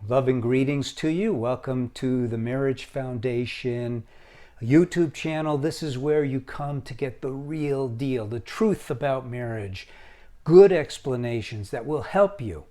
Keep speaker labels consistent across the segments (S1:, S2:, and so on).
S1: Love and greetings to you. Welcome to the Marriage Foundation YouTube channel. This is where you come to get the real deal, the truth about marriage, good explanations that will help you,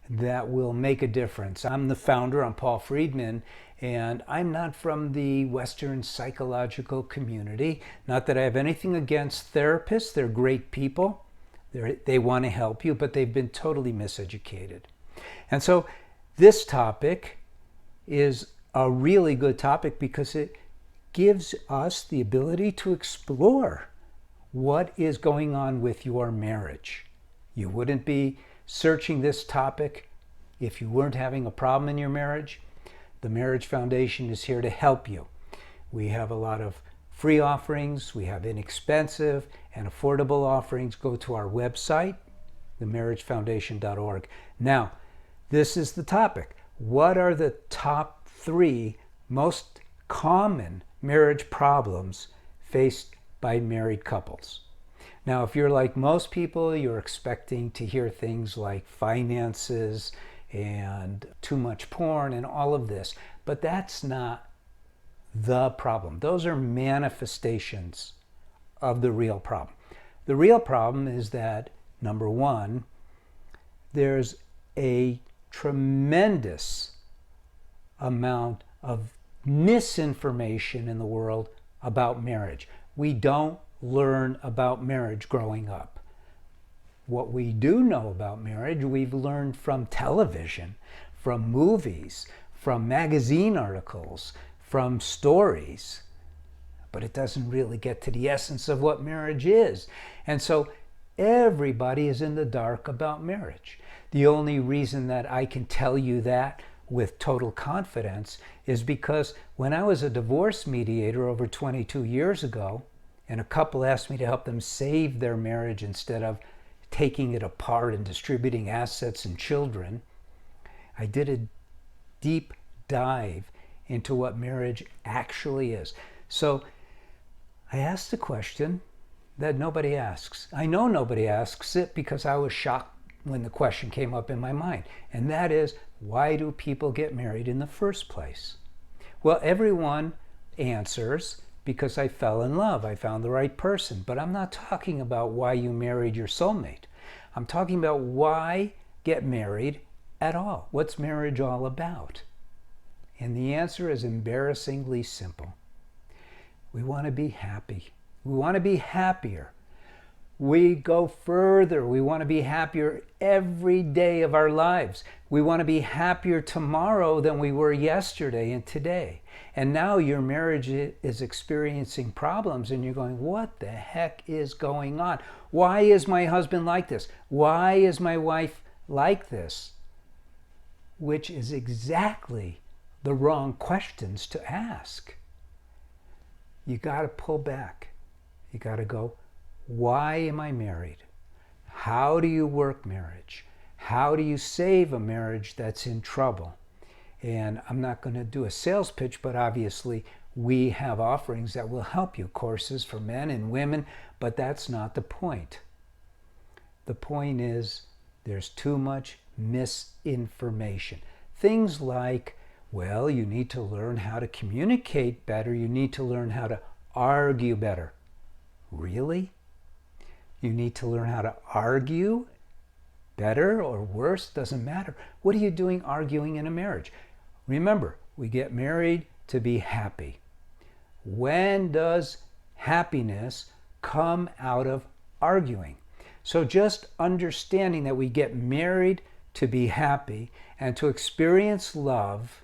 S1: that will make a difference. I'm the founder, I'm Paul Friedman, and I'm not from the Western psychological community. Not that I have anything against therapists, they're great people. They want to help you, but they've been totally miseducated. And so this topic is a really good topic because it gives us the ability to explore what is going on with your marriage. You wouldn't be searching this topic if you weren't having a problem in your marriage. The Marriage Foundation is here to help you. We have a lot of free offerings. We have inexpensive and affordable offerings. Go to our website, themarriagefoundation.org. Now, this is the topic. What are the top 3 most common marriage problems faced by married couples? Now, if you're like most people, you're expecting to hear things like finances and too much porn and all of this, but that's not the problem. Those are manifestations of the real problem. The real problem is that, number 1, there's a tremendous amount of misinformation in the world about marriage. We don't learn about marriage growing up. What we do know about marriage, we've learned from television, from movies, from magazine articles, from stories, but it doesn't really get to the essence of what marriage is. And so everybody is in the dark about marriage. The only reason that I can tell you that with total confidence is because when I was a divorce mediator over 22 years ago, and a couple asked me to help them save their marriage instead of taking it apart and distributing assets and children, I did a deep dive into what marriage actually is. So I asked a question that nobody asks. I know nobody asks it because I was shocked when the question came up in my mind. And that is, why do people get married in the first place? Well, everyone answers, because I fell in love. I found the right person. But I'm not talking about why you married your soulmate. I'm talking about why get married at all. What's marriage all about? And the answer is embarrassingly simple. We want to be happy. We want to be happier. We go further. We want to be happier every day of our lives. We want to be happier tomorrow than we were yesterday and today. And now your marriage is experiencing problems and you're going, what the heck is going on? Why is my husband like this? Why is my wife like this? Which is exactly the wrong questions to ask. You got to pull back. You got to go, why am I married? How do you work marriage? How do you save a marriage that's in trouble? And I'm not going to do a sales pitch, but obviously we have offerings that will help you, courses for men and women, but that's not the point. The point is there's too much misinformation. Things like, well, you need to learn how to communicate better. You need to learn how to argue better. Really? You need to learn how to argue better or worse, doesn't matter. What are you doing arguing in a marriage? Remember, we get married to be happy. When does happiness come out of arguing? So just understanding that we get married to be happy and to experience love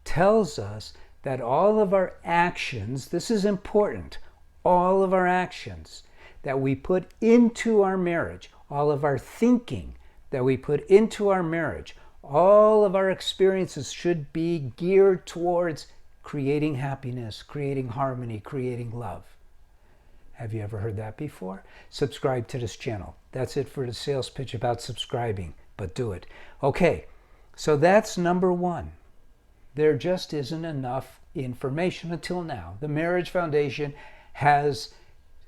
S1: tells us that all of our actions, this is important, all of our actions that we put into our marriage, all of our thinking that we put into our marriage, all of our experiences should be geared towards creating happiness, creating harmony, creating love. Have you ever heard that before? Subscribe to this channel. That's it for the sales pitch about subscribing, but do it. Okay, so that's number 1. There just isn't enough information until now. The Marriage Foundation has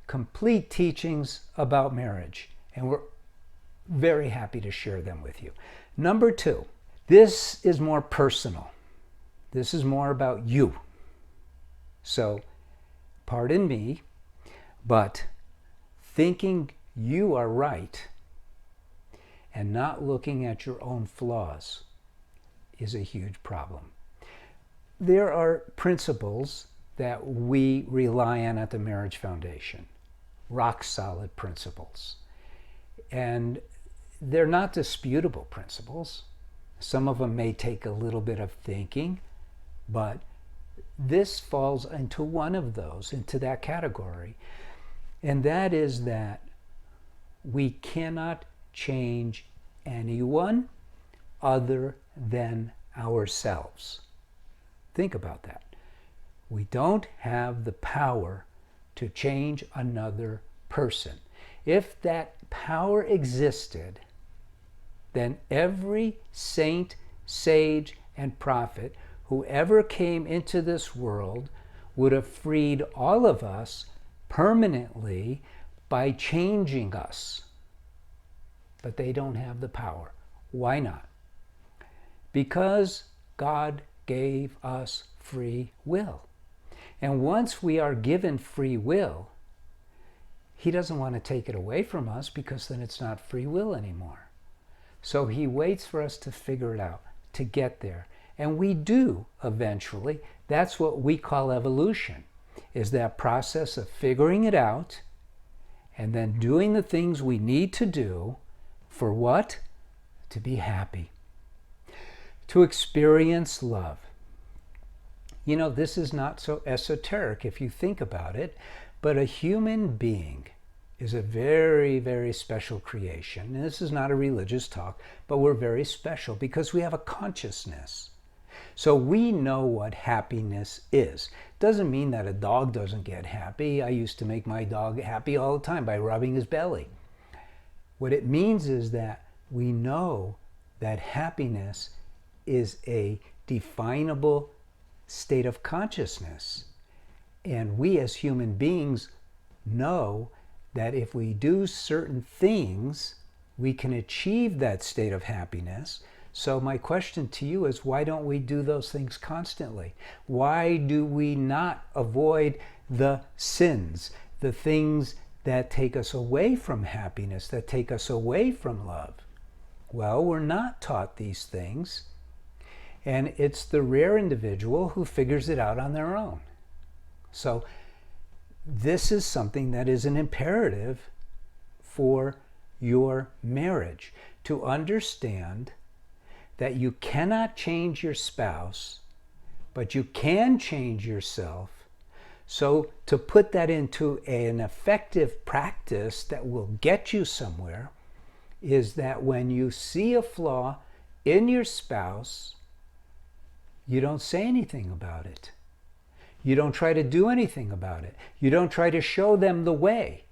S1: complete teachings about marriage, and we're very happy to share them with you. Number 2, This is more personal. This is more about you. So, pardon me, but thinking you are right and not looking at your own flaws is a huge problem. There are principles that we rely on at the Marriage Foundation, rock solid principles. And they're not disputable principles. Some of them may take a little bit of thinking, but this falls into one of those, into that category. And that is that we cannot change anyone other than ourselves. Think about that. We don't have the power to change another person. If that power existed, then every saint, sage, and prophet who ever came into this world would have freed all of us permanently by changing us. But they don't have the power. Why not? Because God gave us free will. And once we are given free will, He doesn't want to take it away from us, because then it's not free will anymore. So He waits for us to figure it out, to get there. And we do eventually. That's what we call evolution, is that process of figuring it out and then doing the things we need to do for what? To be happy. To experience love. You know, this is not so esoteric if you think about it, but a human being is a very, very special creation. And this is not a religious talk, but we're very special because we have a consciousness. So we know what happiness is. Doesn't mean that a dog doesn't get happy. I used to make my dog happy all the time by rubbing his belly. What it means is that we know that happiness is a definable state of consciousness. And we as human beings know that if we do certain things, we can achieve that state of happiness. So my question to you is, why don't we do those things constantly? Why do we not avoid the sins, the things that take us away from happiness, that take us away from love? Well, we're not taught these things. And it's the rare individual who figures it out on their own. So this is something that is an imperative for your marriage, to understand that you cannot change your spouse, but you can change yourself. So to put that into an effective practice that will get you somewhere is that when you see a flaw in your spouse, you don't say anything about it. You don't try to do anything about it. You don't try to show them the way.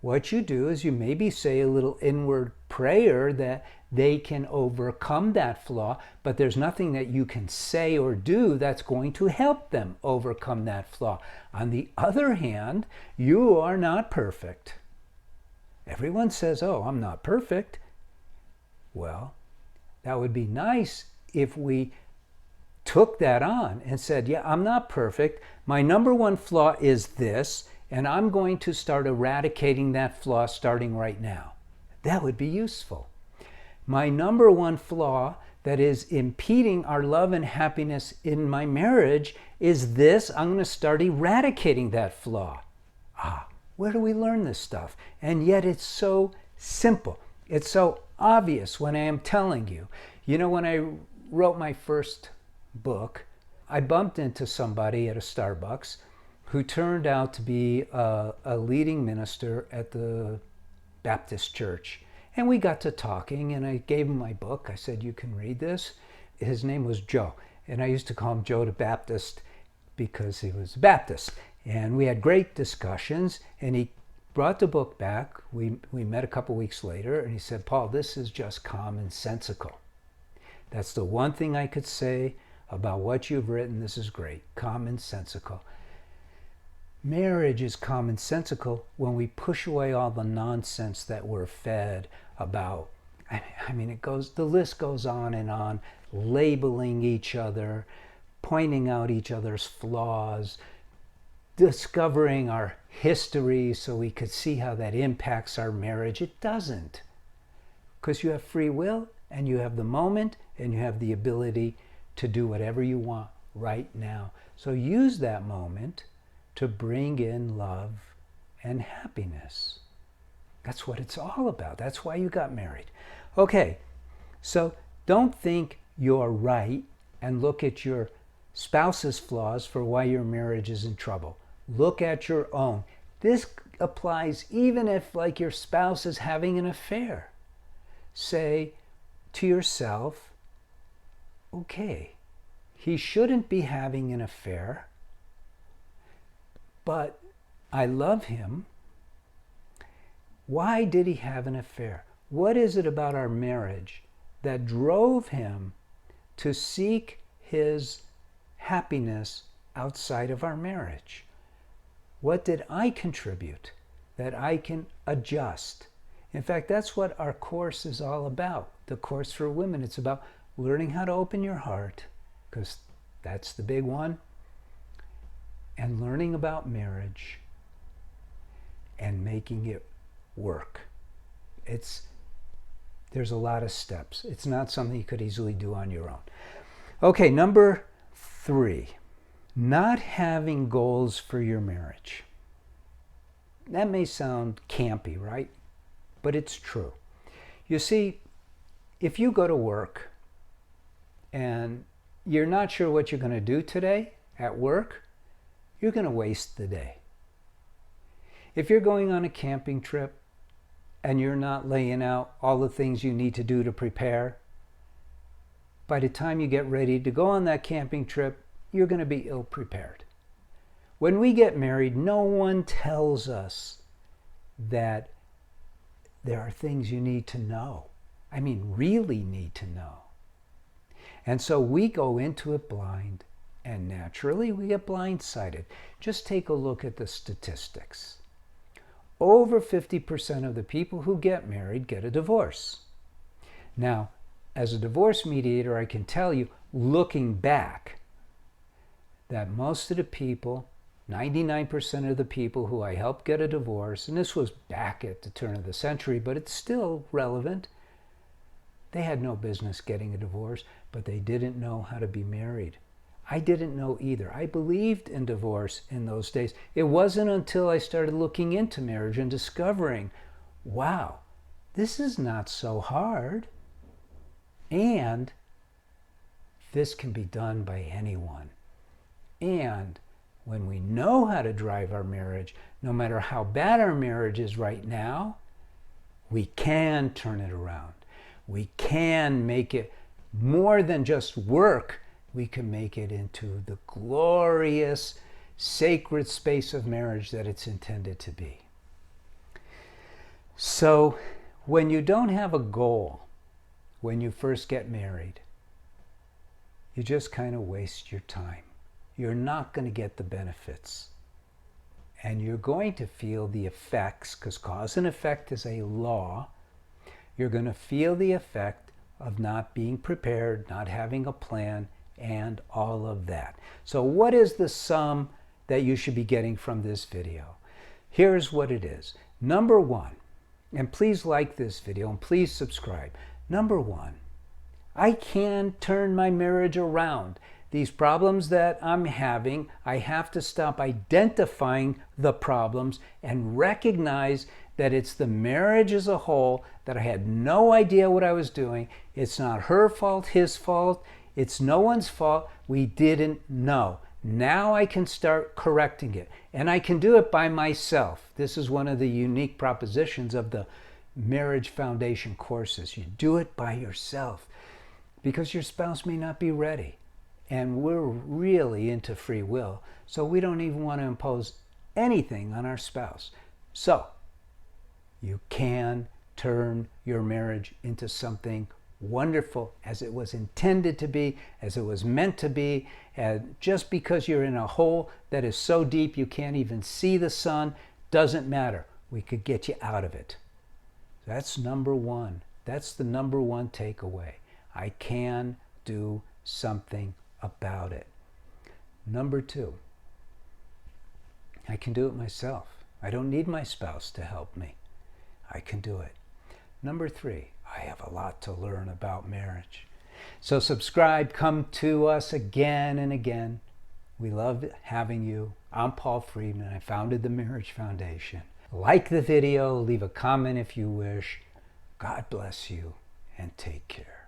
S1: What you do is you maybe say a little inward prayer that they can overcome that flaw, but there's nothing that you can say or do that's going to help them overcome that flaw. On the other hand, you are not perfect. Everyone says, oh, I'm not perfect. Well, that would be nice if we took that on and said, yeah, I'm not perfect. My number one flaw is this, and I'm going to start eradicating that flaw starting right now. That would be useful. My number one flaw that is impeding our love and happiness in my marriage is this. I'm going to start eradicating that flaw. Where do we learn this stuff? And yet it's so simple. It's so obvious when I am telling you. You know, when I wrote my first book, I bumped into somebody at a Starbucks who turned out to be a leading minister at the Baptist church. And we got to talking, and I gave him my book. I said, you can read this. His name was Joe, and I used to call him Joe the Baptist because he was a Baptist. And we had great discussions, and he brought the book back. We met a couple weeks later, and he said, Paul, this is just commonsensical. That's the one thing I could say about what you've written. This is great, commonsensical. Marriage is commonsensical when we push away all the nonsense that we're fed about. I mean, the list goes on and on. labeling each other, pointing out each other's flaws, discovering our history so we could see how that impacts our marriage. It doesn't. Because you have free will, and you have the moment, and you have the ability to do whatever you want right now. So use that moment to bring in love and happiness. That's what it's all about. That's why you got married. Okay, so don't think you're right and look at your spouse's flaws for why your marriage is in trouble. Look at your own. This applies even if, like, your spouse is having an affair. Say to yourself, okay, he shouldn't be having an affair, but I love him. Why did he have an affair? What is it about our marriage that drove him to seek his happiness outside of our marriage? What did I contribute that I can adjust? In fact, that's what our course is all about. The course for women. It's about learning how to open your heart, because that's the big one, and learning about marriage and making it work. There's a lot of steps. It's not something you could easily do on your own. Okay, number 3. Not having goals for your marriage. That may sound campy, right? But it's true. You see, if you go to work and you're not sure what you're going to do today at work, you're going to waste the day. If you're going on a camping trip and you're not laying out all the things you need to do to prepare, by the time you get ready to go on that camping trip, you're going to be ill-prepared. When we get married, no one tells us that there are things you need to know. I mean, really need to know. And so we go into it blind, and naturally we get blindsided. Just take a look at the statistics. Over 50% of the people who get married get a divorce. Now, as a divorce mediator, I can tell you, looking back, that most of the people, 99% of the people who I helped get a divorce, and this was back at the turn of the century, but it's still relevant, they had no business getting a divorce, but they didn't know how to be married. I didn't know either. I believed in divorce in those days. It wasn't until I started looking into marriage and discovering, wow, this is not so hard. And this can be done by anyone. And when we know how to drive our marriage, no matter how bad our marriage is right now, we can turn it around. We can make it more than just work. We can make it into the glorious, sacred space of marriage that it's intended to be. So, when you don't have a goal, when you first get married, you just kind of waste your time. You're not going to get the benefits. And you're going to feel the effects, because cause and effect is a law. You're going to feel the effect of not being prepared, not having a plan, and all of that. So what is the sum that you should be getting from this video? Here's what it is. Number 1, and please like this video and please subscribe. Number 1, I can turn my marriage around. These problems that I'm having, I have to stop identifying the problems and recognize that it's the marriage as a whole, that I had no idea what I was doing. It's not her fault, his fault. It's no one's fault. We didn't know. Now I can start correcting it. And I can do it by myself. This is one of the unique propositions of the Marriage Foundation courses. You do it by yourself because your spouse may not be ready. And we're really into free will, so we don't even want to impose anything on our spouse. So, you can turn your marriage into something wonderful as it was intended to be, as it was meant to be. And just because you're in a hole that is so deep you can't even see the sun, doesn't matter. We could get you out of it. That's number 1. That's the number 1 takeaway. I can do something about it. Number 2, I can do it myself. I don't need my spouse to help me. I can do it. Number 3, I have a lot to learn about marriage. So subscribe, come to us again and again. We love having you. I'm Paul Friedman. I founded the Marriage Foundation. Like the video, leave a comment if you wish. God bless you, and take care.